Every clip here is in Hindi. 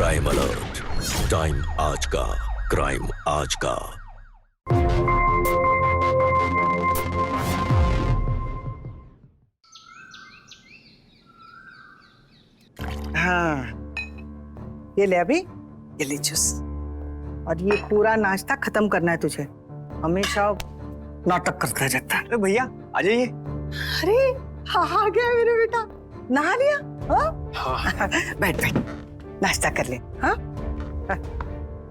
क्राइम अलर्ट, टाइम आज का, क्राइम आज का। हाँ, ये ले अभी, ये ले जूस। और ये पूरा नाश्ता खत्म करना है तुझे। हमेशा नाटक करता रहता है। अरे भैया आ जाइए। अरे हाँ, आ गया मेरे बेटा। नहा लिया? हाँ। बैठ बैठ, नाश्ता कर ले। हाँ,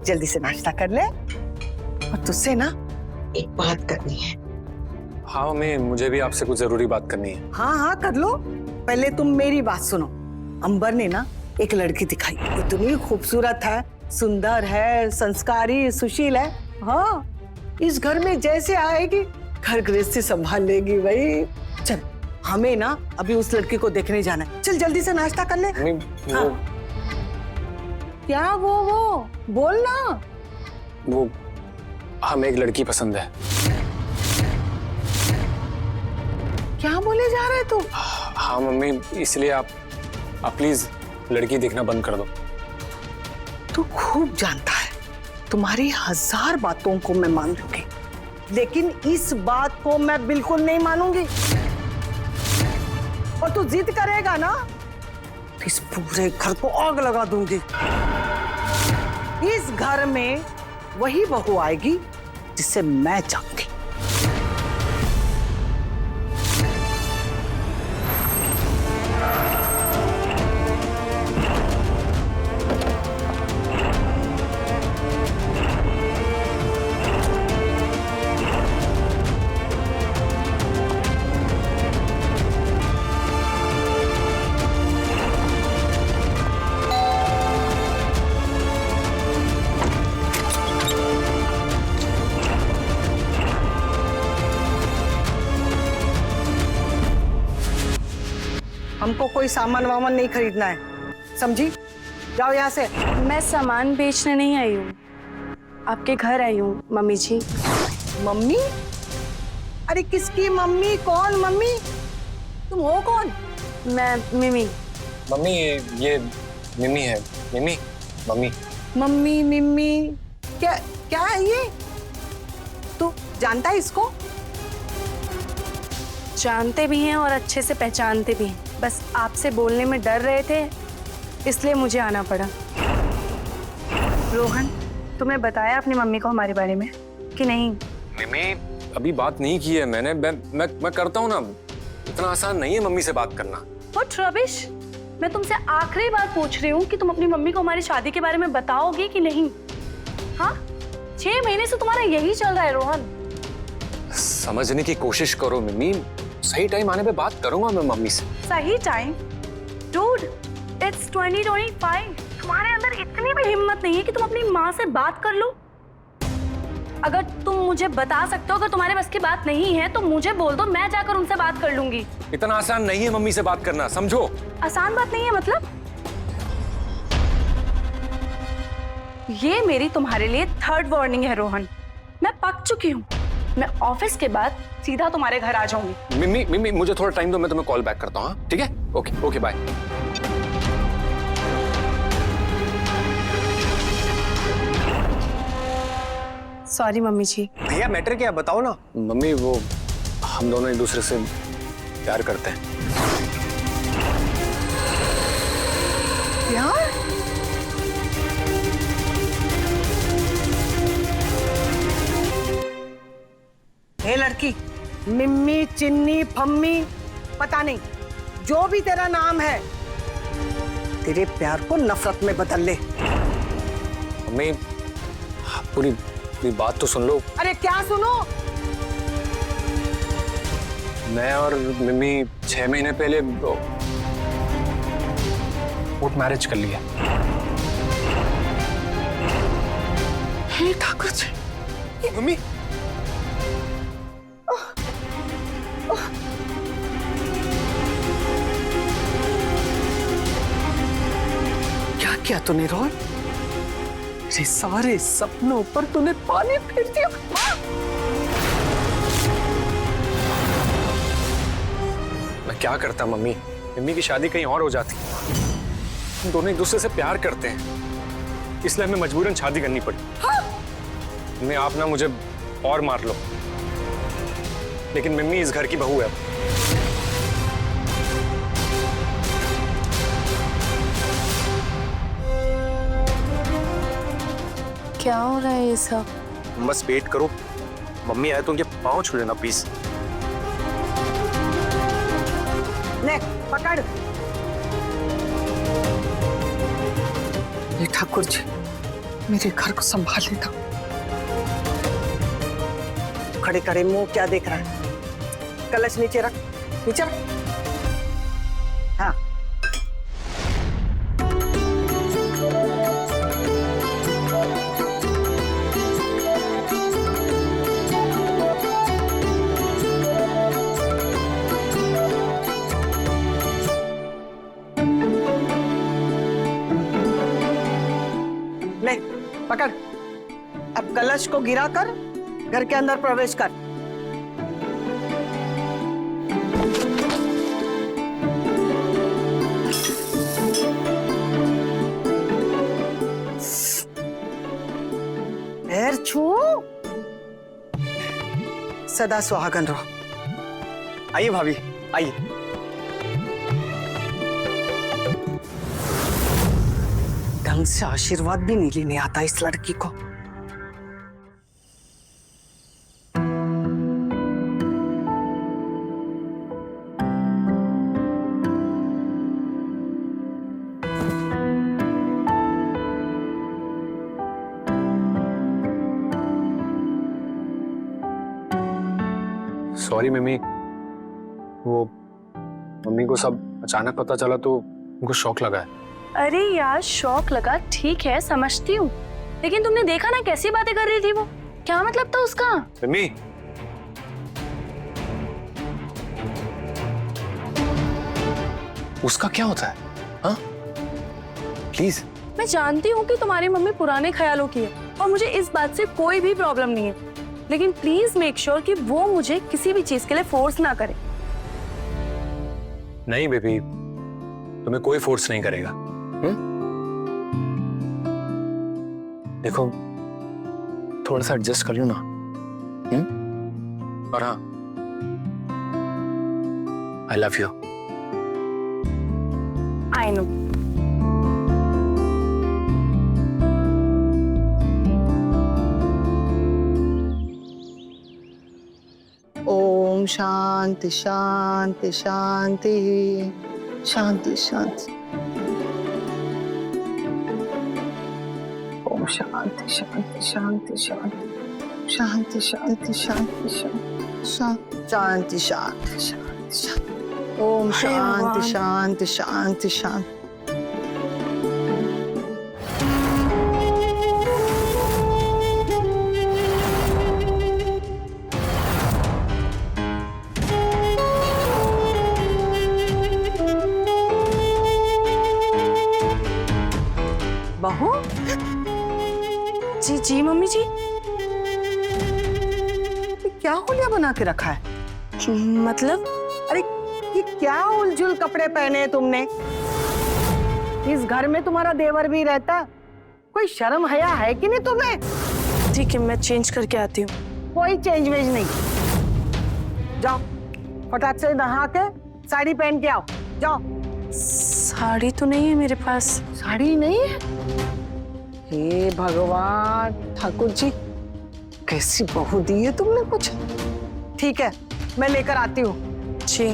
जल्दी से नाश्ता कर ले। और तुझसे ना एक बात करनी है। हाँ मम्मी, मुझे भी आपसे कुछ जरूरी बात करनी है। हाँ हाँ कर लो, पहले तुम मेरी बात सुनो। अंबर ने ना एक लड़की दिखाई, इतनी खूबसूरत है, सुंदर है, संस्कारी, सुशील है। हाँ, इस घर में जैसे आएगी घर गृहस्थी संभाल लेगी भाई। चल, हमें ना अभी उस लड़की को देखने जाना है। चल जल्दी से नाश्ता कर ले। हाँ। क्या वो बोल ना। वो हमें एक लड़की पसंद है। क्या बोले जा रहे तू? हाँ मम्मी, इसलिए आप प्लीज लड़की देखना बंद कर दो। तू खूब जानता है, तुम्हारी 1000 बातों को मैं मान लूंगी, लेकिन इस बात को मैं बिल्कुल नहीं मानूंगी। और तू जिद करेगा ना, इस पूरे घर को आग लगा दूंगी। इस घर में वही बहू आएगी जिसे मैं चाहूंगी। हमको कोई सामान वामान नहीं खरीदना है, समझी? जाओ यहाँ से। मैं सामान बेचने नहीं आई हूँ, आपके घर आई हूँ मम्मी जी। मम्मी? अरे किसकी मम्मी? कौन मम्मी? तुम हो कौन? मैं मिमी। मम्मी ये मिमी है। मिमी, मम्मी। मम्मी मिम्मी क्या क्या है ये? तू जानता है इसको? जानते भी हैं और अच्छे से पहचानते भी हैं, बस आपसे बोलने में डर रहे थे इसलिए मुझे आना पड़ा। रोहन, तुम्हें बताया अपनी मम्मी को हमारे बारे में कि नहीं? मिमी, अभी बात नहीं की है मैंने। मैं करता हूँ ना, इतना आसान नहीं है मम्मी से बात करना। व्हाट रबिश, मैं तुमसे आखिरी बार पूछ रही हूँ कि तुम अपनी मम्मी को हमारी शादी के बारे में बताओगे कि नहीं? हाँ, 6 महीने से तुम्हारा यही चल रहा है रोहन। समझने की कोशिश करो मिमी, सही टाइम आने पे बात करूंगा मैं मम्मी से। सही टाइम? Dude, it's 2025। तुम्हारे अंदर इतनी भी हिम्मत नहीं है कि तुम अपनी माँ से बात कर लो? अगर तुम मुझे बता सकते हो, अगर तुम्हारे बस की बात नहीं है तो मुझे बोल दो, मैं जाकर उनसे बात कर लूंगी। इतना आसान नहीं है मम्मी से बात करना, समझो। आसान बात नहीं है मतलब? ये मेरी तुम्हारे लिए 3rd वार्निंग है रोहन। मैं पक चुकी हूँ, मैं ऑफिस के बाद सीधा तुम्हारे घर आ जाऊंगी। मिमी मुझे थोड़ा टाइम दो, मैं तुम्हें कॉल बैक करता हूँ। हाँ ठीक है, ओके बाय। सॉरी मम्मी जी। भैया मैटर क्या बताओ ना। मम्मी वो हम दोनों एक दूसरे से प्यार करते हैं। प्यार? हे लड़की, मिम्मी, चिन्नी, फम्मी, पता नहीं, जो भी तेरा नाम है, तेरे प्यार को नफरत में बदल ले। मम्मी पूरी बात तो सुन लो। अरे क्या सुनो? मैं और मिम्मी 6 महीने पहले कोर्ट मैरिज कर लिया। हे ठाकुर जी। मम्मी क्या किया तूने रोहन? मेरे सारे सपनों पर तूने पानी फेर दिया। मैं क्या करता मम्मी, मिम्मी की शादी कहीं और हो जाती। हम दोनों एक दूसरे से प्यार करते हैं, इसलिए हमें मजबूरन शादी करनी पड़ी। मम्मी आप ना मुझे और मार लो, लेकिन मम्मी इस घर की बहू है। क्या हो रहा है ये सब? बस वेट करो, मम्मी आए तो उनके पाँव छू लेना प्लीज। ले पकड़। ये ठाकुर जी मेरे घर को संभाल लेना। खड़े खड़े मुंह क्या देख रहा है? कलश नीचे रख, नीचे रख। हाँ ले पकड़। अब कलश को गिरा कर घर के अंदर प्रवेश कर। पैर छू। सदा सुहागन रहो। आइए भाभी आइए। ढंग से आशीर्वाद भी नहीं लेने आता इस लड़की को। सॉरी मम्मी, वो मम्मी को सब अचानक पता चला तो उनको शौक लगा है। अरे यार शौक लगा ठीक है, समझती हूँ, लेकिन तुमने देखा ना कैसी बातें कर रही थी वो? क्या मतलब था उसका? मम्मी उसका क्या होता है? हाँ प्लीज। मैं जानती हूँ कि तुम्हारी मम्मी पुराने ख्यालों की है और मुझे इस बात से कोई भी प्रॉब्लम नहीं है, लेकिन प्लीज मेक श्योर कि वो मुझे किसी भी चीज के लिए फोर्स ना करे। नहीं बेबी, तुम्हें कोई फोर्स नहीं करेगा। देखो थोड़ा सा एडजस्ट कर लो ना। और हाँ, I love you. I know. ओम शांति शांति शांति शांति शांति। ओम शांति शांति शांति शांति शांति शांति शांति शांति शांति शांति। ओम शांति शांति शांति शांति। बहू जी जी मम्मी जी। क्या होलिया बना के रखा है? मतलब? अरे ये क्या उलझुल कपड़े पहने हैं तुमने? इस घर में तुम्हारा देवर भी रहता, कोई शर्म हया है कि नहीं तुम्हें? ठीक है मैं चेंज करके आती हूँ। कोई चेंज वेज नहीं। जाओ फटाक से नहा के साड़ी पहन के आओ। जाओ। साड़ी तो नहीं है मेरे पास। साड़ी नहीं है? हे भगवान, ठाकुर जी कैसी बहू दी है तुमने कुछ। ठीक है मैं लेकर आती हूँ। जी।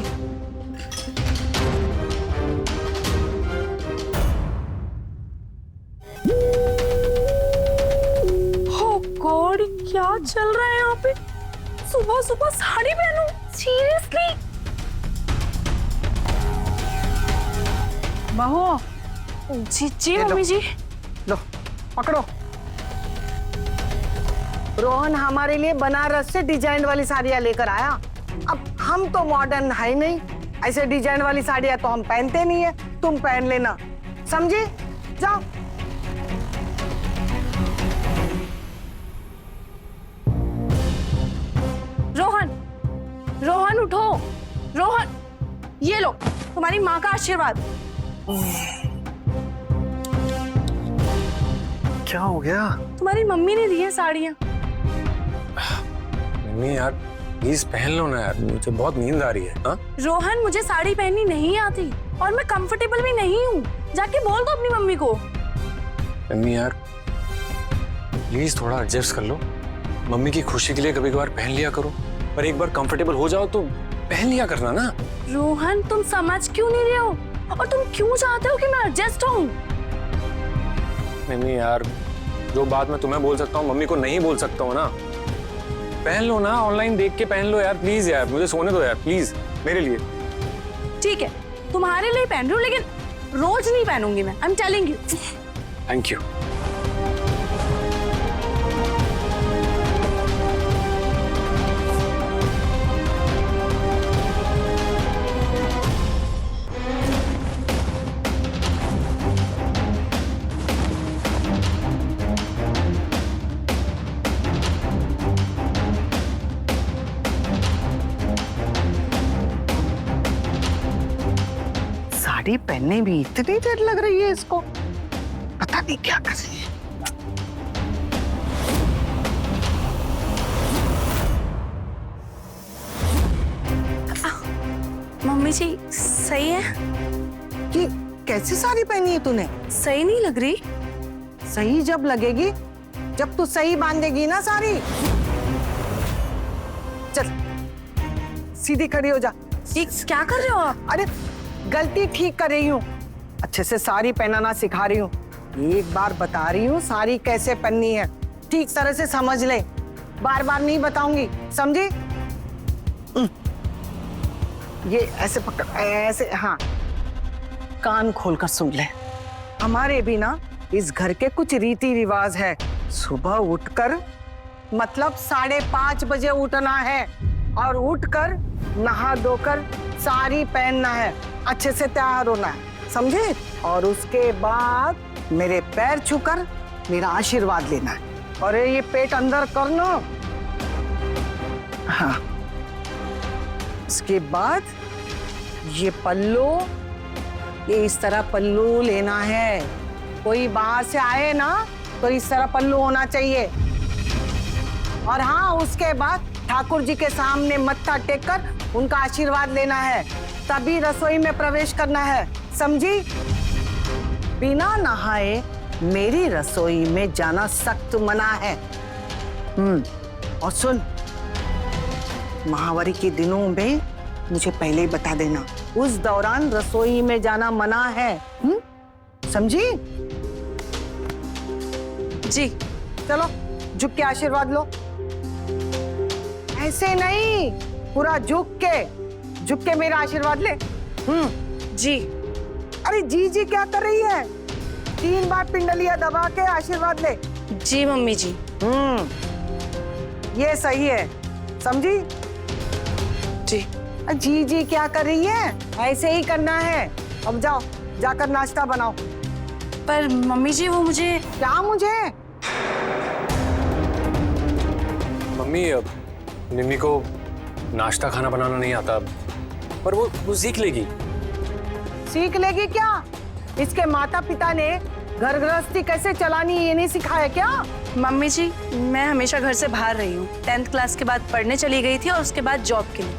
Oh God, क्या चल रहा है यहाँ पे? सुबह सुबह साड़ी पहनूं? सीरियसली? बहू जी जी मम्मी जी। लो पकड़ो। रोहन हमारे लिए बनारस से डिजाइन वाली साड़ियाँ लेकर आया। अब हम तो मॉडर्न है नहीं, ऐसे डिजाइन वाली साड़ियाँ तो हम पहनते नहीं है, तुम पहन लेना, समझे? जाओ। रोहन, रोहन उठो। रोहन, ये लो तुम्हारी माँ का आशीर्वाद। क्या हो गया? तुम्हारी मम्मी ने दी है साड़ियाँ। मम्मी यार प्लीज पहन लो ना यार, मुझे बहुत नींद आ रही है। हाँ रोहन, मुझे साड़ी पहननी नहीं आती और मैं कंफर्टेबल भी नहीं हूँ। जाके बोल दो अपनी मम्मी को। मम्मी यार प्लीज थोड़ा एडजस्ट कर लो। मम्मी की खुशी के लिए कभी कभार पहन लिया करो, पर एक बार कंफर्टेबल हो जाओ तो पहन लिया करना ना। रोहन, तुम समझ क्यों नहीं रहे हो और तुम क्यों चाहते हो कि मैं एडजस्ट हूँ? मम्मी यार जो बात मैं तुम्हें बोल सकता हूँ मम्मी को नहीं बोल सकता हूँ ना। पहन लो ना, ऑनलाइन देख के पहन लो यार प्लीज यार, मुझे सोने दो यार प्लीज मेरे लिए। ठीक है, तुम्हारे लिए पहन रही हूँ लेकिन रोज नहीं पहनूंगी मैं। I am telling you. Thank you. Sari पहनने में इतनी देर लग रही है इसको, पता नहीं क्या कर रही है। मम्मी जी सही है? कि कैसी साड़ी पहनी है तूने? सही नहीं लग रही? सही जब लगेगी जब तू सही बांधेगी ना साड़ी। चल सीधी खड़ी हो जा। ये क्या कर रहे हो आप? अरे गलती ठीक कर रही हूँ, अच्छे से साड़ी पहनाना सिखा रही हूँ। एक बार बता रही हूँ साड़ी कैसे पहननी है, ठीक तरह से समझ ले। बार बार नहीं बताऊंगी, समझी? ये ऐसे पकड़, ऐसे, हाँ। कान खोलकर सुन ले। हमारे भी ना इस घर के कुछ रीति रिवाज है। सुबह उठकर मतलब 5:30 बजे उठना है और उठकर नहा धोकर साड़ी पहनना है, अच्छे से तैयार होना है, समझे? और उसके बाद मेरे पैर छूकर मेरा आशीर्वाद लेना है। और ये पेट अंदर करना। हाँ, उसके बाद ये पल्लू, ये इस तरह पल्लू लेना है। कोई बाहर से आए ना तो इस तरह पल्लू होना चाहिए। और हाँ, उसके बाद ठाकुर जी के सामने मत्था टेककर उनका आशीर्वाद लेना है, तभी रसोई में प्रवेश करना है, समझी? बिना नहाए मेरी रसोई में जाना सख्त मना है। और सुन, महावारी के दिनों में मुझे पहले ही बता देना, उस दौरान रसोई में जाना मना है, समझी? जी। चलो झुक के आशीर्वाद लो। ऐसे नहीं, पूरा झुक के मेरा आशीर्वाद ले। जी। अरे जी जी क्या कर रही है? 3 बार पिंडलिया दबा के आशीर्वाद ले। जी मम्मी जी। ये सही है, समझी? जी। जी जी क्या कर रही है? ऐसे ही करना है। अब जाओ, जाकर नाश्ता बनाओ। पर मम्मी जी वो मुझे। क्या मुझे? मम्मी निम्मी को नाश्ता खाना बनाना नहीं आता, पर वो सीख लेगी। सीख लेगी क्या? इसके माता पिता ने घर गृहस्थी कैसे चलानी ये नहीं सिखाया क्या? मम्मी जी मैं हमेशा घर से बाहर रही हूँ। 10th क्लास के बाद पढ़ने चली गई थी और उसके बाद जॉब के लिए।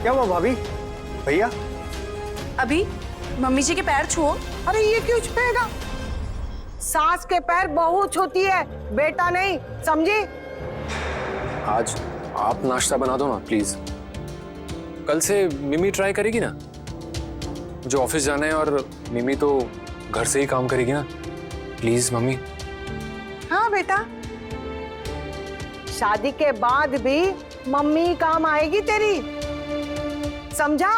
क्या हुआ भाभी? भैया? अभी मम्मी जी के पैर छुओ। अरे ये क्यों छुएगा? सास के पैर बहू छूती है, बेटा नहीं, समझी? आज आप नाश्ता बना दो ना प्लीज। कल से मिमी ट्राई करेगी ना, जो ऑफिस जाना है, और मिमी तो घर से ही काम करेगी ना, प्लीज मम्मी। हाँ बेटा, शादी के बाद भी मम्मी काम आएगी तेरी, समझा?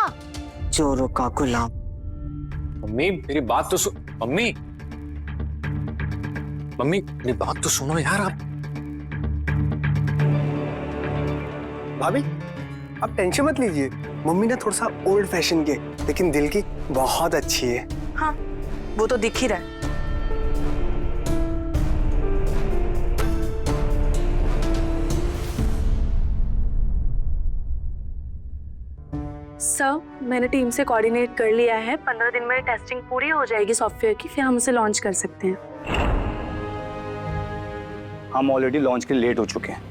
चोरों का गुलाम। मम्मी मेरी बात तो मम्मी मेरी बात तो सुनो यार आप। भाभी आप टेंशन मत लीजिए, मम्मी ना थोड़ा सा ओल्ड फैशन के, लेकिन दिल की बहुत अच्छी है। हाँ वो तो दिख ही रहा है। सर मैंने टीम से कोऑर्डिनेट कर लिया है। 15 दिन में टेस्टिंग पूरी हो जाएगी सॉफ्टवेयर की, फिर हम उसे लॉन्च कर सकते हैं। हम ऑलरेडी लॉन्च के लिए लेट हो चुके हैं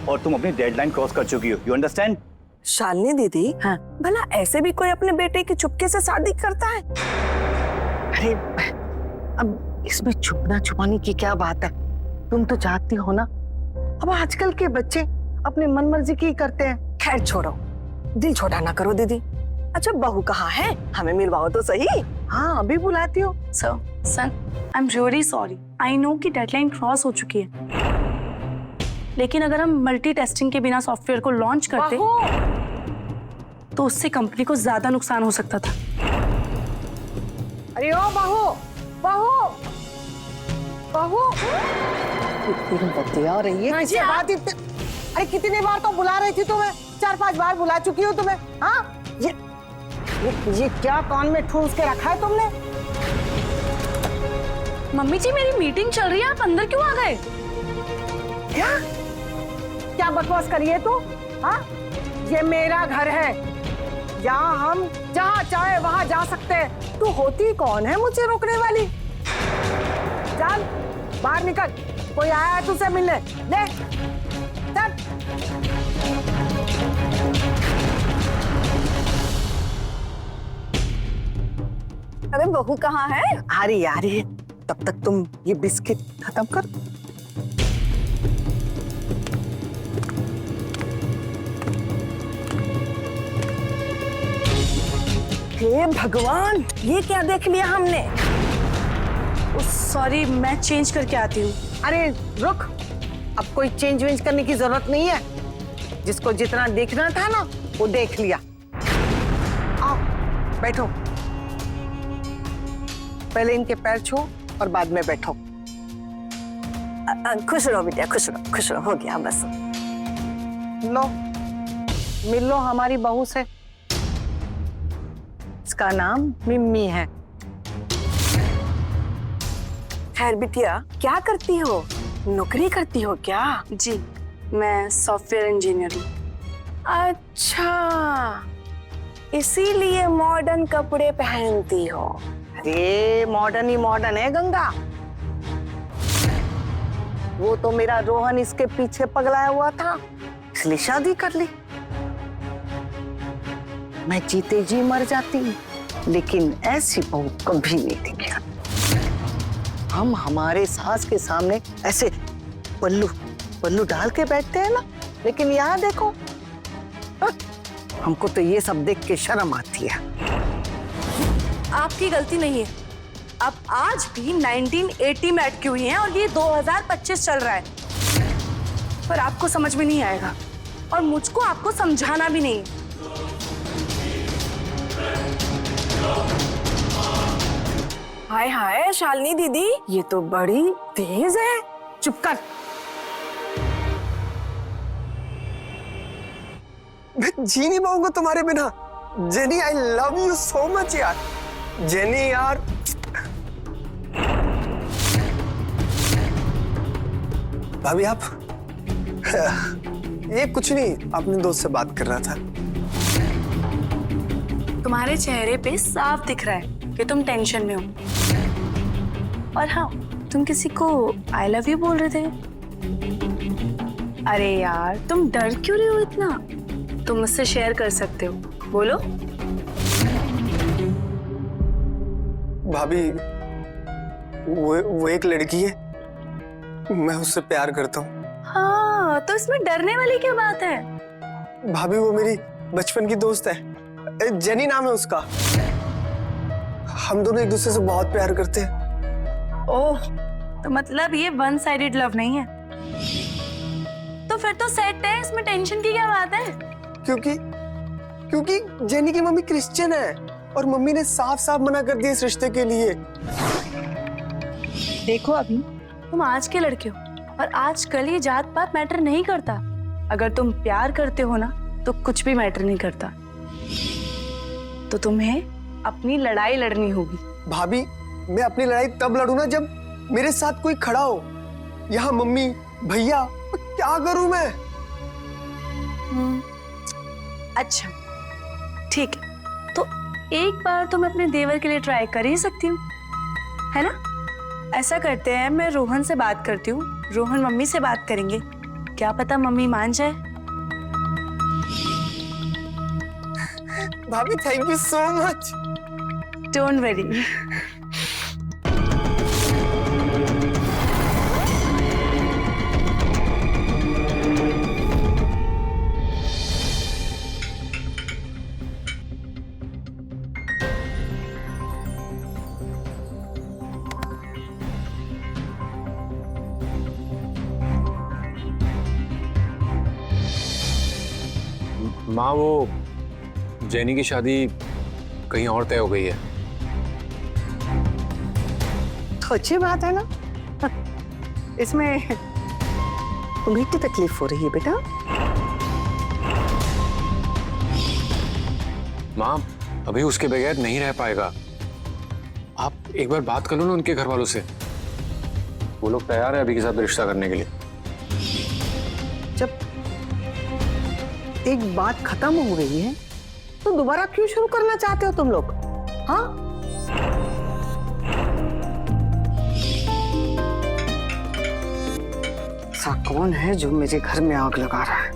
और तुम अपनी डेडलाइन क्रॉस कर चुकी हो। You understand? शालिनी दीदी, हाँ। भला ऐसे भी कोई अपने बेटे की चुपके से शादी करता है? अरे अब इसमें छुपना छुपाने की क्या बात है? तुम तो जानती हो ना, अब आजकल के बच्चे अपनी मन मर्जी की करते हैं। खैर छोड़ो, दिल छोटा ना करो दीदी। अच्छा बहू कहाँ है? हमें मिलवाओ तो सही। हाँ अभी बुलाती हो। Sir son I am really sorry. I know कि डेडलाइन क्रॉस हो चुकी है, लेकिन अगर हम मल्टी टेस्टिंग के बिना सॉफ्टवेयर को लॉन्च करते तो उससे कंपनी को ज्यादा नुकसान हो सकता था। अरे ओ बहू, बहू, बहू, कितनी बतिया रही है? किससे बात इतने? अरे कितनी बार तो बुला रही थी तुम्हें, 4-5 बार बुला चुकी हूँ तुम्हें। हाँ ये क्या कान में ठूस के रखा है तुमने? मम्मी जी मेरी मीटिंग चल रही है, आप अंदर क्यों आ गए? क्या बकवास करी है तू? हाँ ये मेरा घर है, यहाँ हम जहाँ चाहे वहाँ जा सकते हैं। तू होती कौन है मुझे रोकने वाली? चल बाहर निकल, कोई आया है तुझसे मिलने। ले चल। अरे बहू कहाँ है? आ रही है। तब तक तुम ये बिस्किट खत्म कर। हे भगवान, ये क्या देख लिया हमने? सॉरी, मैं चेंज करके आती हूँ। अरे रुक, अब कोई चेंज वेंज करने की जरूरत नहीं है। जिसको जितना देखना था ना वो देख लिया। आओ बैठो, पहले इनके पैर छू और बाद में बैठो। खुश रहो बेटा, खुश रहो, हो गया बस। लो मिल लो हमारी बहू से। इसका नाम मिम्मी है। खैर बिटिया, क्या करती हो? नौकरी करती हो क्या? जी, मैं सॉफ्टवेयर इंजीनियर हूँ। अच्छा, इसीलिए मॉडर्न कपड़े पहनती हो। अरे मॉडर्न ही मॉडर्न है गंगा। वो तो मेरा रोहन इसके पीछे पगलाया हुआ था, इसलिए शादी कर ली। मैं जीते जी मर जाती, लेकिन ऐसी बहू कभी नहीं देखी। हम हमारे सास के सामने ऐसे पल्लू डाल के बैठते हैं ना, लेकिन यहाँ देखो, हमको तो ये सब देख के शर्म आती है। आपकी गलती नहीं है। आप आज भी 1980 में अटकी हुई हैं और ये 2025 चल रहा है, पर आपको समझ में नहीं आएगा और मुझको आपको समझाना भी नहीं है। हाय हाय शालिनी दीदी, ये तो बड़ी तेज है। चुप कर। मैं जी नहीं पाऊंगा तुम्हारे बिना। Jenny, I love you so much यार। जेनी यार, भाभी आप ये कुछ नहीं, अपने दोस्त से बात कर रहा था। तुम्हारे चेहरे पे साफ दिख रहा है कि तुम टेंशन में हो। और हाँ, तुम किसी को आई लव यू बोल रहे थे। अरे यार, तुम डर क्यों रहे हो इतना? तुम मुझसे शेयर कर सकते हो, बोलो। भाभी वो एक लड़की है, मैं उससे प्यार करता हूँ। हाँ, तो इसमें डरने वाली क्या बात है? भाभी वो मेरी बचपन की दोस्त है, जेनी नाम है उसका। हम दोनों एक दूसरे से बहुत प्यार करते हैं। ओह, तो मतलब ये वन साइडेड लव नहीं है? तो फिर तो सेट है, इसमें टेंशन की क्या बात है? क्योंकि जेनी की मम्मी क्रिश्चियन है और मम्मी ने साफ साफ मना कर दिया इस रिश्ते के लिए। देखो अभी, तुम आज के लड़के हो और आजकल ये जात पात मैटर नहीं करता। अगर तुम प्यार करते हो ना तो कुछ भी मैटर नहीं करता। तो तुम्हें अपनी लड़ाई लड़नी होगी। भाभी, मैं अपनी लड़ाई तब लड़ू ना जब मेरे साथ कोई खड़ा हो। यहाँ मम्मी भैया, क्या करूं मैं? अच्छा ठीक है, तो एक बार तो मैं अपने देवर के लिए ट्राई कर ही सकती हूँ, है ना? ऐसा करते हैं, मैं रोहन से बात करती हूँ, रोहन मम्मी से बात करेंगे, क्या पता मम्मी मान जाए। भाभी thank you so much. Don't worry. माँ, वो जेनी की शादी कहीं और तय हो गई है। तो अच्छी बात है ना। इसमें तुम्हें की तकलीफ हो रही है बेटा? माँ, अभी उसके बगैर नहीं रह पाएगा। आप एक बार बात कर लो ना उनके घर वालों से, वो लोग तैयार है अभी के साथ रिश्ता करने के लिए। जब एक बात खत्म हो गई है तो दोबारा क्यों शुरू करना चाहते हो तुम लोग? हाँ, ऐसा कौन है जो मेरे घर में आग लगा रहा है?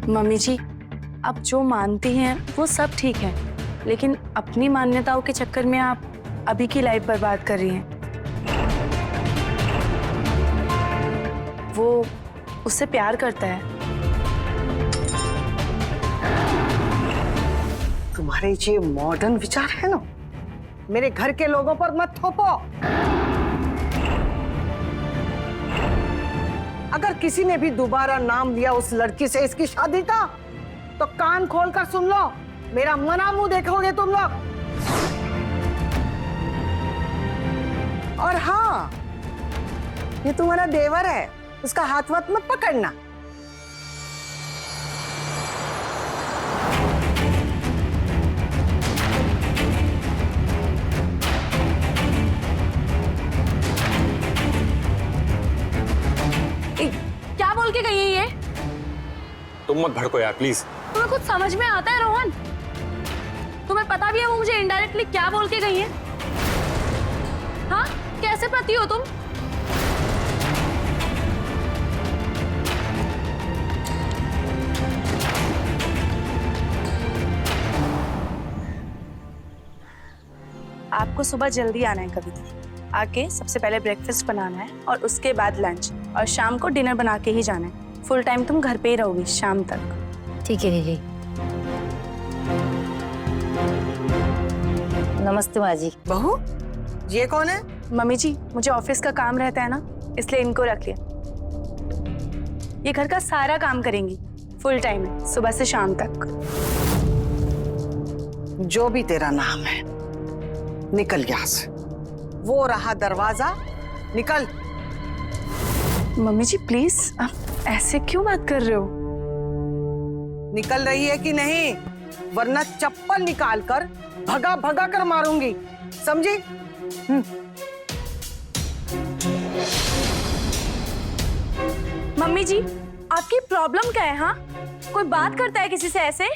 मम्मी जी, आप जो मानती हैं वो सब ठीक है, लेकिन अपनी मान्यताओं के चक्कर में आप अभी की लाइफ बर्बाद कर रही हैं। वो उससे प्यार करता है। तुम्हारे ये मॉडर्न विचार है ना, मेरे घर के लोगों पर मत थोपो। अगर किसी ने भी दोबारा नाम लिया उस लड़की से इसकी शादी का, तो कान खोलकर सुन लो, मेरा मना मुंह देखोगे तुम लोग। और हाँ, ये तुम्हारा देवर है, उसका हाथ वाथ मत पकड़ना। क्या बोल के गई है ये? तुम मत भड़को यार प्लीज। तुम्हें कुछ समझ में आता है रोहन? तुम्हें पता भी है वो मुझे इनडायरेक्टली क्या बोल के गई है? हाँ, कैसे पति हो तुम? आपको सुबह जल्दी आना है कभी, आके सबसे पहले ब्रेकफास्ट बनाना है और उसके बाद लंच, और शाम को डिनर बना के ही जाना है। फुल टाइम तुम घर पे ही रहोगी शाम तक। ठीक है दीदी। नमस्ते माँ जी। बहू, ये कौन है? मम्मी जी, मुझे ऑफिस का काम रहता है ना, इसलिए इनको रख लिया। ये घर का सारा काम करेंगी, फुल टाइम है, सुबह से शाम तक। जो भी तेरा नाम है, निकल यहाँ से। वो रहा दरवाजा, निकल। मम्मी जी प्लीज, आप ऐसे क्यों बात कर रहे हो? निकल रही है कि नहीं? वरना चप्पल निकाल कर भगा भगा कर मारूंगी, समझी? मम्मी जी, आपकी प्रॉब्लम क्या है? हाँ, कोई बात करता है किसी से ऐसे?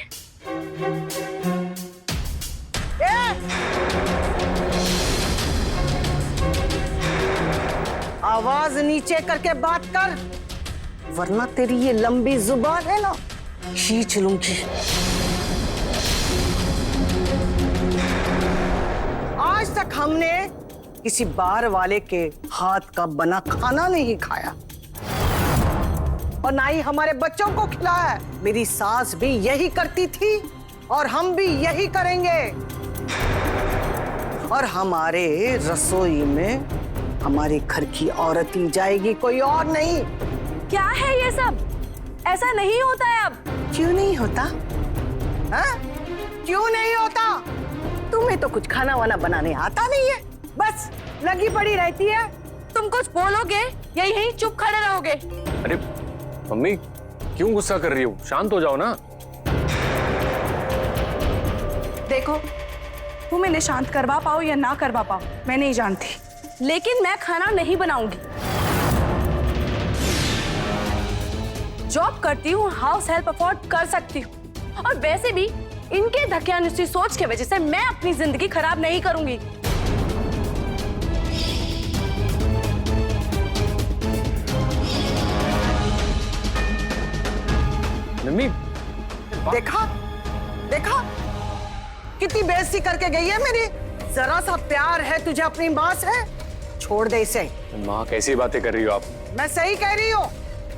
आवाज नीचे करके बात कर, वरना तेरी ये लंबी जुबान है ना, खींच लूंगी। आज तक हमने किसी बार वाले के हाथ का बना खाना नहीं खाया और ना ही हमारे बच्चों को खिलाया है। मेरी सास भी यही करती थी और हम भी यही करेंगे। और हमारे रसोई में हमारे घर की औरत ही जाएगी, कोई और नहीं। क्या है ये सब? ऐसा नहीं होता है अब। क्यों नहीं होता? हाँ? क्यों नहीं होता? तुम्हें तो कुछ खाना वाना बनाने आता नहीं है, बस लगी पड़ी रहती है। तुम कुछ बोलोगे या यहीं चुप खड़े रहोगे? अरे मम्मी, क्यों गुस्सा कर रही हो? शांत हो जाओ ना। देखो, तुम इन्हें शांत करवा पाओ या ना करवा पाओ, मैं नहीं जानती, लेकिन मैं खाना नहीं बनाऊंगी। जॉब करती हूँ, हाउस हेल्प अफोर्ड कर सकती हूँ, और वैसे भी इनके धकियानुसी सोच की वजह से मैं अपनी जिंदगी खराब नहीं करूंगी। मम्मी, देखा देखा कितनी बेइज्जती करके गई है मेरी। जरा सा प्यार है तुझे अपनी माँ से, छोड़ दे इसे। माँ कैसी बातें कर रही हो आप? मैं सही कह रही हूँ,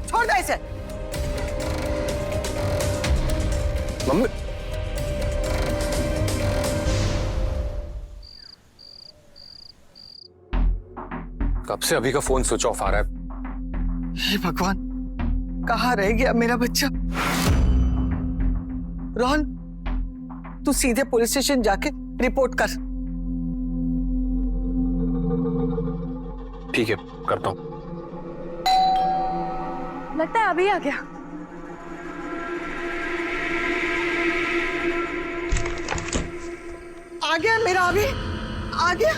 छोड़ दे इसे। मम्मी, कब से अभी का फोन स्विच ऑफ आ रहा है। हे भगवान, कहाँ रह गया मेरा बच्चा? रोहन, तू सीधे पुलिस स्टेशन जाके रिपोर्ट कर। ठीक है, करता हूँ। लगता है अभी आ गया। आ गया मेरा अभी, आ गया।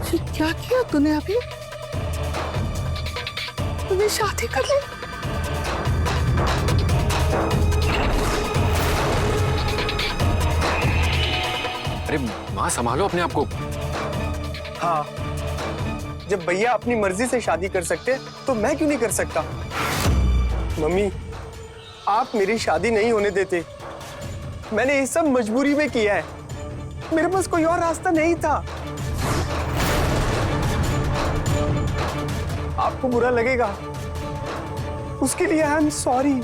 ये क्या किया तूने अभी? तूने शादी कर ली? अरे माँ, संभालो अपने आप को। हाँ, जब भैया अपनी मर्जी से शादी कर सकते तो मैं क्यों नहीं कर सकता? मम्मी, आप मेरी शादी नहीं होने देते। मैंने ये सब मजबूरी में किया है, मेरे पास कोई और रास्ता नहीं था। आपको बुरा लगेगा, उसके लिए आई एम सॉरी,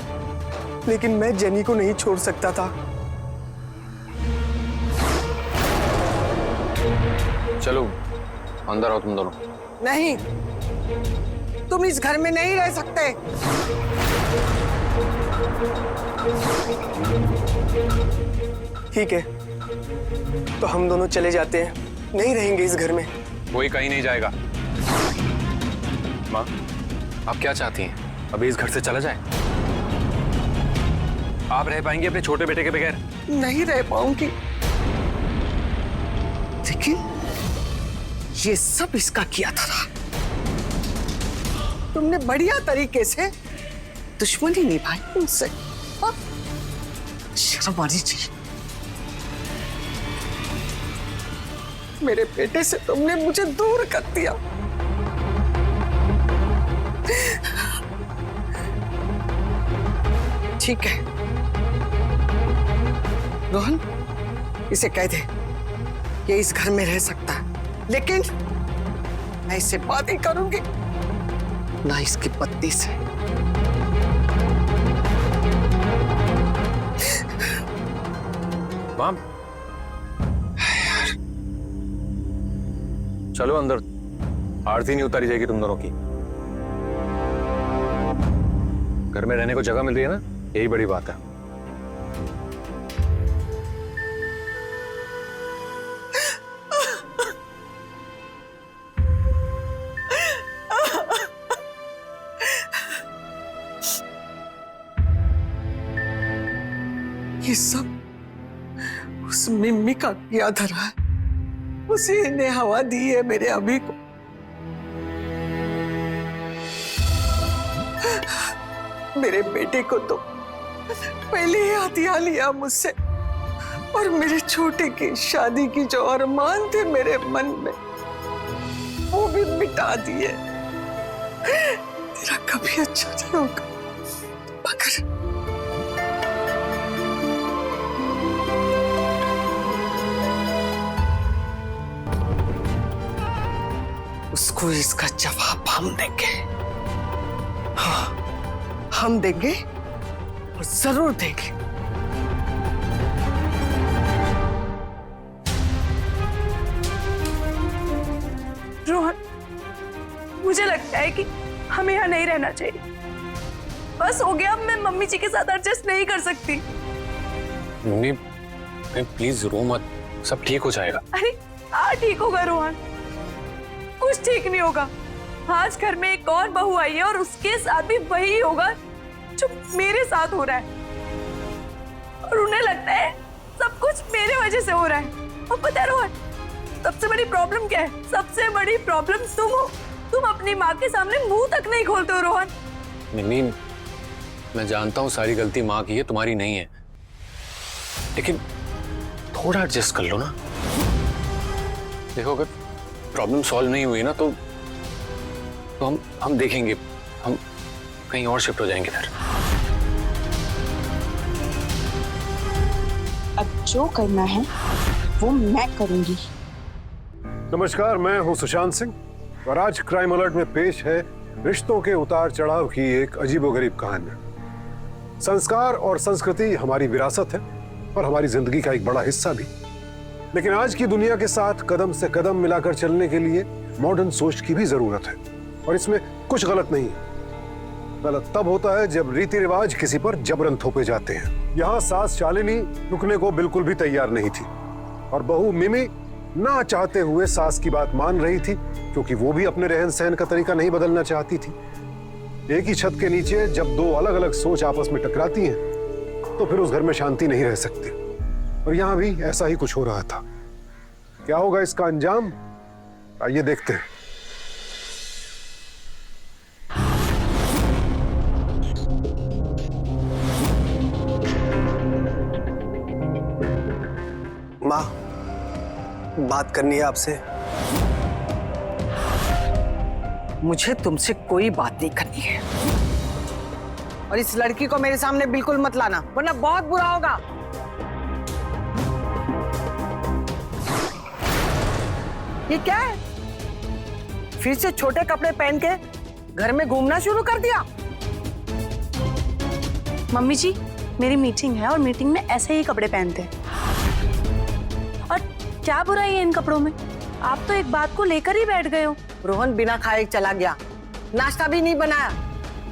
लेकिन मैं जेनी को नहीं छोड़ सकता था। चलो अंदर आओ तुम दोनों। नहीं, तुम इस घर में नहीं रह सकते। ठीक है, तो हम दोनों चले जाते हैं, नहीं रहेंगे इस घर में। कोई कहीं नहीं जाएगा। माँ, आप क्या चाहती हैं? अभी इस घर से चला जाए? आप रह पाएंगी अपने छोटे बेटे के बगैर? नहीं रह पाऊंगी, लेकिन ये सब इसका किया था। तुमने बढ़िया तरीके से दुश्मनी निभाई उनसे। हाँ? शर्म आनी चाहिए। मेरे बेटे से तुमने मुझे दूर कर दिया। ठीक है रोहन, इसे कह दे ये इस घर में रह सकता है, लेकिन मैं इससे बात ही करूंगी ना इसकी पत्नी से। माँ, चलो अंदर, आरती नहीं उतारी जाएगी तुम दोनों की। घर में रहने को जगह मिल रही है ना, यही बड़ी बात है। ये सब उस मिम्मी का किया धरा है, उसी ने हवा दी है मेरे अभी को। मेरे बेटे को तो पहले ही हथिया लिया मुझसे, और मेरे छोटे की शादी की जो अरमान थे मेरे मन में, वो भी मिटा दिए। तेरा कभी अच्छा नहीं होगा मगर उसको इसका जवाब हम देंगे। हाँ, हम देंगे और जरूर देंगे। रोहन, मुझे लगता है कि हमें यहाँ नहीं रहना चाहिए। बस हो गया, अब मैं मम्मी जी के साथ एडजस्ट नहीं कर सकती। मम्मी, प्लीज रो मत, सब ठीक हो जाएगा। अरे ठीक होगा रोहन, कुछ ठीक नहीं होगा। आज घर में एक और बहू आई है और उसके साथ भी वही होगा जो मेरे साथ हो रहा है, और उन्हें लगता है सब कुछ मेरे वजह से हो रहा है। और पता है रोहन, सबसे बड़ी प्रॉब्लम क्या है? सबसे बड़ी प्रॉब्लम तुम हो। तुम अपनी माँ के सामने मुंह तक नहीं खोलते हो रोहन। मिमी, मैं जानता हूँ सारी गलती माँ की है, तुम्हारी नहीं है, लेकिन थोड़ा एडजस्ट कर लो ना। देखो, अगर प्रॉब्लम सॉल्व नहीं हुई ना तो हम देखेंगे, हम कहीं और शिफ्ट हो जाएंगे फिर। अब जो करना है वो मैं करूंगी। नमस्कार, मैं हूं सुशांत सिंह और आज क्राइम अलर्ट में पेश है रिश्तों के उतार चढ़ाव की एक अजीबोगरीब कहानी। संस्कार और संस्कृति हमारी विरासत है और हमारी जिंदगी का एक बड़ा हिस्सा भी, लेकिन आज की दुनिया के साथ कदम से कदम मिलाकर चलने के लिए मॉडर्न सोच की भी जरूरत है और इसमें कुछ गलत नहीं है। गलत तब होता है जब रीति रिवाज किसी पर जबरन थोपे जाते हैं। यहाँ सास शालिनी रुकने को बिल्कुल भी तैयार नहीं थी और बहू मिमी ना चाहते हुए सास की बात मान रही थी, क्योंकि वो भी अपने रहन सहन का तरीका नहीं बदलना चाहती थी। एक ही छत के नीचे जब दो अलग अलग सोच आपस में टकराती हैं, तो फिर उस घर में शांति नहीं रह सकती। और यहाँ भी ऐसा ही कुछ हो रहा था। क्या होगा इसका अंजाम, आइए देखते हैं। माँ, बात करनी है आपसे। मुझे तुमसे कोई बात नहीं करनी है और इस लड़की को मेरे सामने बिल्कुल मत लाना, वरना बहुत बुरा होगा। ये क्या है? फिर से छोटे कपड़े पहन के घर में घूमना शुरू कर दिया? मम्मी जी, मेरी मीटिंग है और मीटिंग में ऐसे ही कपड़े पहनते हैं। और क्या बुराई है इन कपड़ों में? आप तो एक बात को लेकर ही बैठ गए हो। रोहन बिना खाए चला गया, नाश्ता भी नहीं बनाया।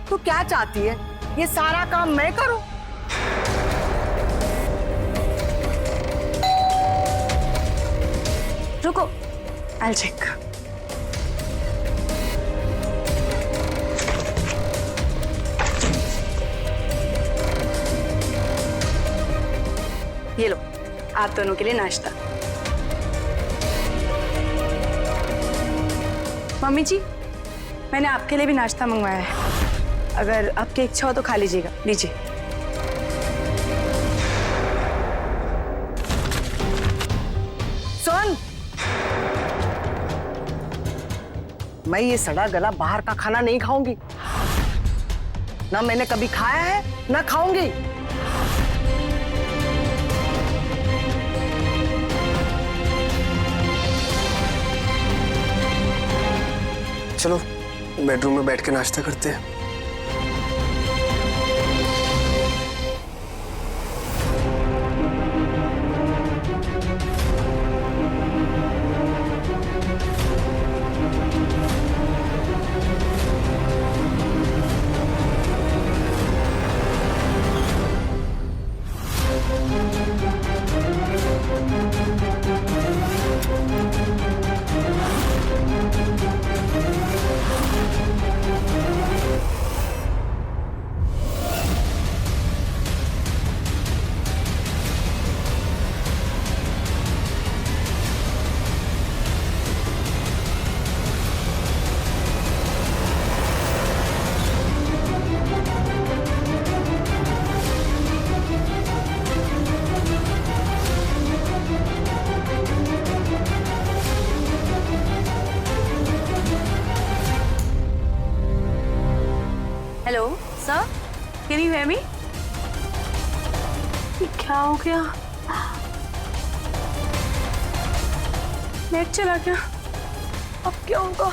तू क्या चाहती है, ये सारा काम मैं करूं? रुको, I'll check। ये लो, आप दोनों के लिए नाश्ता। मम्मी जी, मैंने आपके लिए भी नाश्ता मंगवाया है, अगर आपकी इच्छा हो तो खा लीजिएगा। लीजिए। सुन, मैं ये सड़ा गला बाहर का खाना नहीं खाऊंगी। ना मैंने कभी खाया है, ना खाऊंगी। चलो बेडरूम में बैठ के नाश्ता करते हैं। Hello sir, can you hear me? क्या हो गया? नेट चला गया, अब क्या होगा?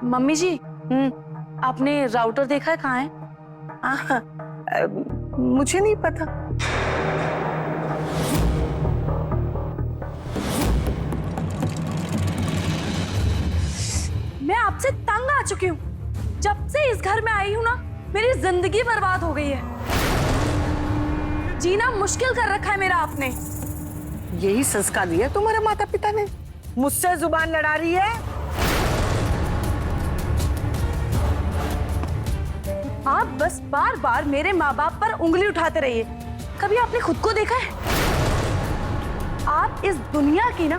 मम्मी जी, आपने राउटर देखा है? कहाँ है? मुझे नहीं पता। मैं आपसे तंग आ चुकी हूँ। जब से इस घर में आई हूँ ना, मेरी जिंदगी बर्बाद हो गई है। जीना मुश्किल कर रखा है मेरा आपने। यही संस्कार दिया तुम्हारे माता पिता ने? मुझसे जुबान लड़ा रही है? आप बस बार बार मेरे माँ बाप पर उंगली उठाते रहिए। कभी आपने खुद को देखा है? आप इस दुनिया की ना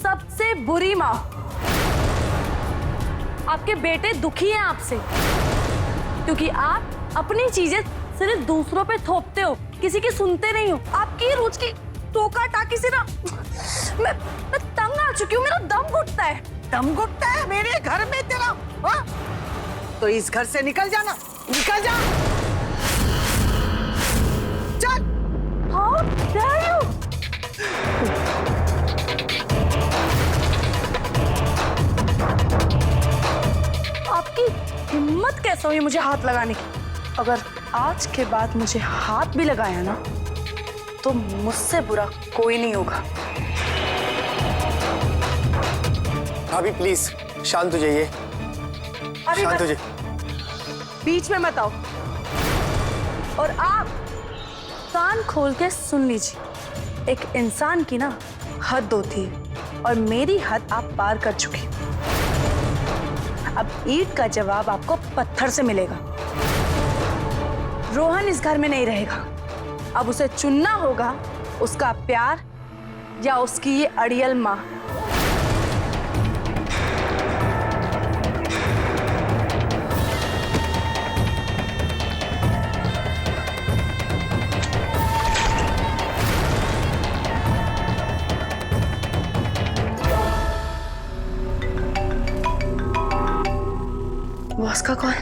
सबसे बुरी माँ। आपके बेटे दुखी हैं आपसे क्योंकि आप अपनी चीजें सिर्फ दूसरों पे थोपते हो, किसी की सुनते नहीं हो। आपकी रोज की टोका टाकी से ना मैं तंग आ चुकी हूँ, मेरा दम घुटता है। दम घुटता है मेरे घर में तेरा? हाँ? तो इस घर से निकल जाना, निकल जा। चल। How dare you? आपकी हिम्मत कैसे हुई मुझे हाथ लगाने की? अगर आज के बाद मुझे हाथ भी लगाया ना तो मुझसे बुरा कोई नहीं होगा। भाभी प्लीज शांत हो जाइए, अरे शांत हो बस, जाइए। बीच में मत आओ। और आप कान खोल के सुन लीजिए, एक इंसान की ना हद होती है और मेरी हद आप पार कर चुकी। अब ईंट का जवाब आपको पत्थर से मिलेगा। रोहन इस घर में नहीं रहेगा। अब उसे चुनना होगा, उसका प्यार या उसकी ये अड़ियल माँ। बॉस का कॉल।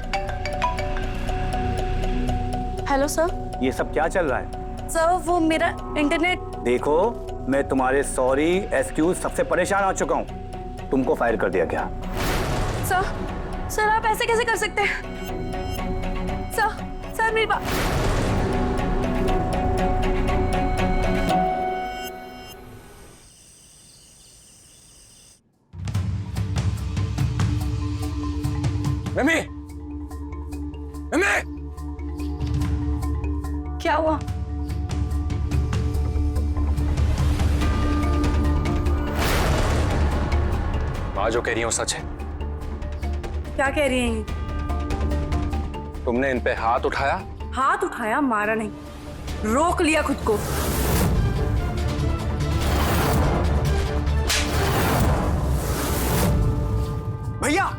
Hello sir. ये सब क्या चल रहा है? सर वो मेरा इंटरनेट। देखो, मैं तुम्हारे सॉरी एक्सक्यूज सबसे परेशान आ चुका हूँ। तुमको फायर कर दिया गया। सर आप ऐसे कैसे कर सकते हैं? सर मेरी बात। मिमी! मिमी! क्या हुआ? माँ जो कह रही है वो सच है। क्या कह रही हैं ये? तुमने इन पे हाथ उठाया? हाथ उठाया, मारा नहीं, रोक लिया खुद को। भैया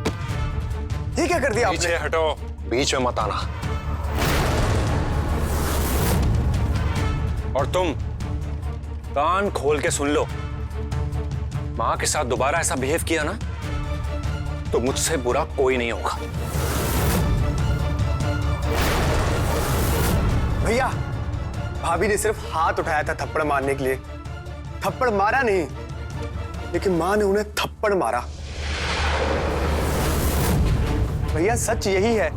ये क्या कर दिया आपने? पीछे हटो, बीच में मत आना। और तुम कान खोल के सुन लो, माँ के साथ दोबारा ऐसा बिहेव किया ना तो मुझसे बुरा कोई नहीं होगा। भैया भाभी ने सिर्फ हाथ उठाया था थप्पड़ मारने के लिए, थप्पड़ मारा नहीं, लेकिन माँ ने उन्हें थप्पड़ मारा। भैया सच यही है।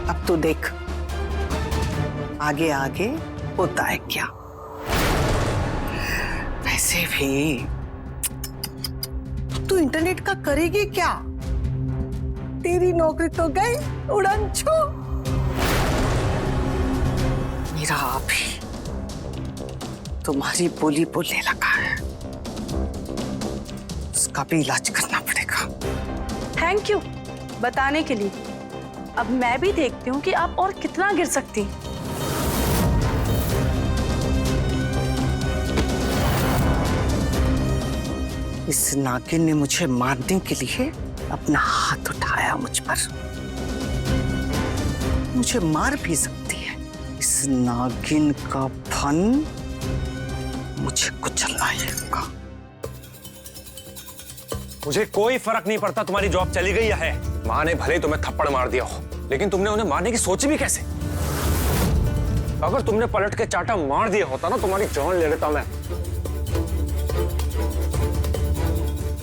अब तो देख आगे आगे होता है क्या। वैसे भी तू इंटरनेट का करेगी क्या? तेरी नौकरी तो गई उड़न छू। मेरा आप ही तुम्हारी बोली बोलने लगा है, उसका भी इलाज करना पड़ेगा। थैंक यू बताने के लिए। अब मैं भी देखती हूँ कि आप और कितना गिर सकती हैं। इस नागिन ने मुझे मारने के लिए अपना हाथ उठाया मुझ पर। मुझे मार भी सकती है। इस नागिन का फन मुझे कुचलना है। मुझे कोई फर्क नहीं पड़ता तुम्हारी जॉब चली गई है। माँ ने भले तुम्हें थप्पड़ मार दिया हो, लेकिन तुमने उन्हें मारने की सोची भी कैसे? अगर तुमने पलट के चाटा मार दिया होता ना, तुम्हारी जान ले लेता मैं।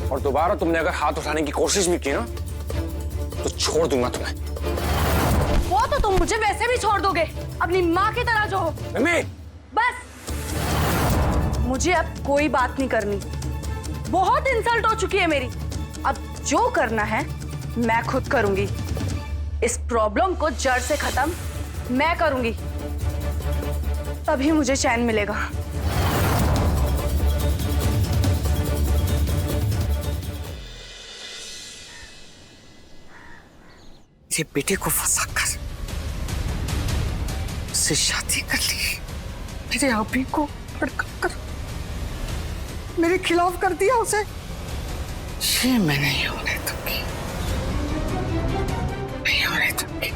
और दोबारा तुमने अगर हाथ उठाने की कोशिश भी की ना तो छोड़ दूंगा तुम्हें। वो तो तुम मुझे वैसे भी छोड़ दोगे, अपनी माँ की तरह जो हो। मम्मी! बस मुझे अब कोई बात नहीं करनी। बहुत इंसल्ट हो चुकी है मेरी। अब जो करना है मैं खुद करूंगी। इस प्रॉब्लम को जड़ से खत्म मैं करूंगी। तभी मुझे चैन मिलेगा। ये बेटे को फंसाकर उससे शादी कर ली, मेरे अभी को भड़काकर मेरे खिलाफ कर दिया उसे। ये मैं नहीं होने दूंगी, नहीं होने दूंगी।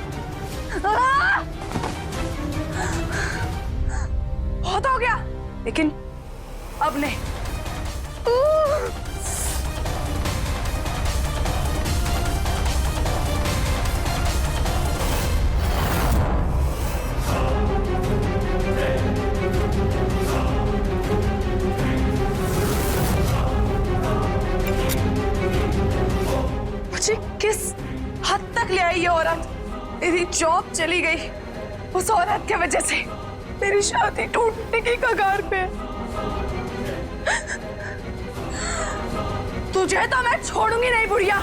बहुत हो गया, लेकिन अब नहीं। मुझे किस हद तक ले आई ये औरत? मेरी जॉब चली गई उस औरत की वजह से, मेरी शादी टूटने की कगार पे। तुझे तो मैं छोड़ूंगी नहीं बुढ़िया।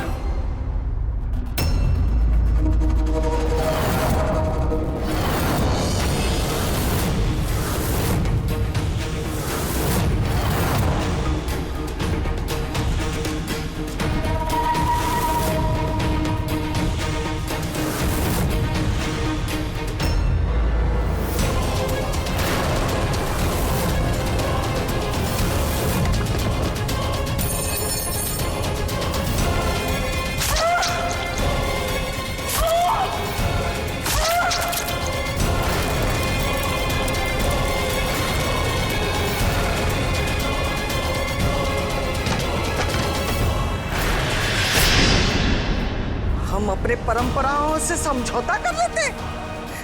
हम अपने परंपराओं से समझौता कर लेते,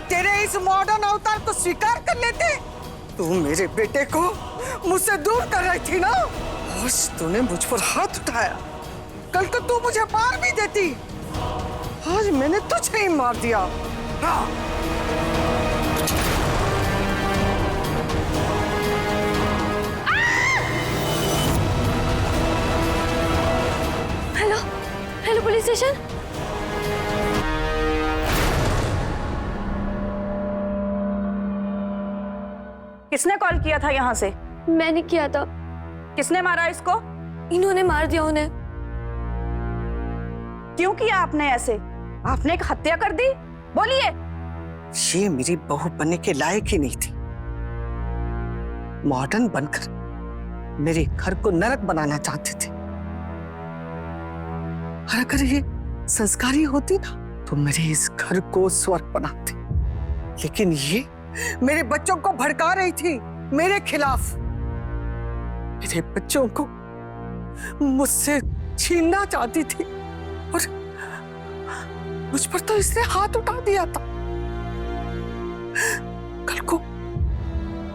तेरे इस मॉडर्न अवतार को स्वीकार कर लेते। तू मेरे बेटे को मुझसे दूर कर रही थी ना, आज तूने मुझ पर हाथ उठाया, कल तो तू मुझे मार भी देती, आज मैंने तुझे ही मार दिया। हाँ। Hello, hello police station. किसने कॉल किया था यहाँ से? मैंने किया था। किसने मारा इसको? इन्होंने मार दिया उन्हें। क्यों किया आपने ऐसे? आपने एक हत्या कर दी? बोलिए। ये मेरी बहू बनने के लायक ही नहीं थी, मॉडर्न बनकर मेरे घर को नरक बनाना चाहते थे। और अगर ये संस्कारी होती ना तो मेरे इस घर को स्वर्ग बनाते, लेकिन ये मेरे बच्चों को भड़का रही थी मेरे खिलाफ, मेरे बच्चों को मुझसे छीनना चाहती थी और मुझ पर तो इसने हाथ उठा दिया था, कल को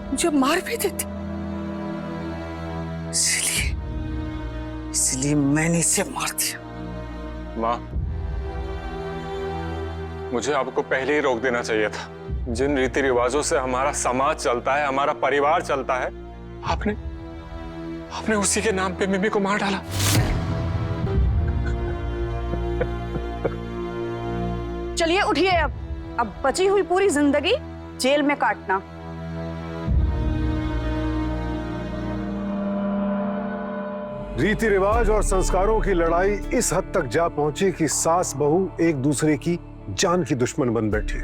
मुझे मार भी देती। इसलिए मैंने इसे मार दिया। माँ, मुझे आपको पहले ही रोक देना चाहिए था। जिन रीति रिवाजों से हमारा समाज चलता है, हमारा परिवार चलता है, आपने उसी के नाम पे मिमी को मार डाला। चलिए उठिए, अब बची हुई पूरी जिंदगी जेल में काटना। रीति रिवाज और संस्कारों की लड़ाई इस हद तक जा पहुंची कि सास बहू एक दूसरे की जान की दुश्मन बन बैठी।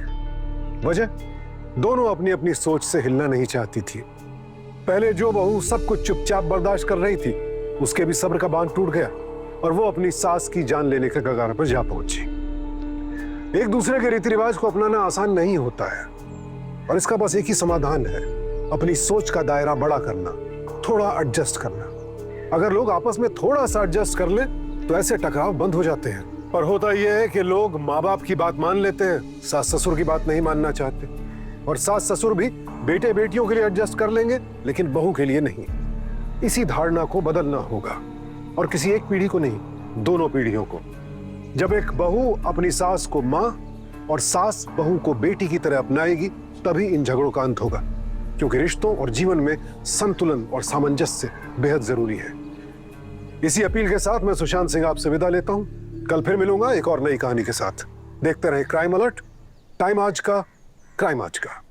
वजह, दोनों अपनी अपनी सोच से हिलना नहीं चाहती थी। पहले जो बहू सब कुछ चुपचाप बर्दाश्त कर रही थी, उसके भी सब्र का बांध टूट गया और वो अपनी सास की जान लेने के कगार पर जा पहुंची। एक दूसरे के रीति रिवाज को अपनाना आसान नहीं होता है और इसका बस एक ही समाधान है, अपनी सोच का दायरा बड़ा करना, थोड़ा एडजस्ट करना। अगर लोग आपस में थोड़ा सा एडजस्ट कर ले तो ऐसे टकराव बंद हो जाते हैं। पर होता यह है कि लोग माँ बाप की बात मान लेते हैं, सास ससुर की बात नहीं मानना चाहते, और सास ससुर भी बेटे बेटियों के लिए एडजस्ट कर लेंगे लेकिन बहू के लिए नहीं। इसी धारणा को बदलना होगा, और किसी एक पीढ़ी को नहीं, दोनों पीढ़ियों को। जब एक बहू अपनी सास को माँ और सास बहू को बेटी की तरह अपनाएगी, तभी इन झगड़ों का अंत होगा, क्योंकि रिश्तों और जीवन में संतुलन और सामंजस्य बेहद जरूरी है। इसी अपील के साथ मैं सुशांत सिंह आपसे विदा लेता हूं। कल फिर मिलूंगा एक और नई कहानी के साथ। देखते रहें क्राइम अलर्ट, टाइम आज का, क्राइम आज का।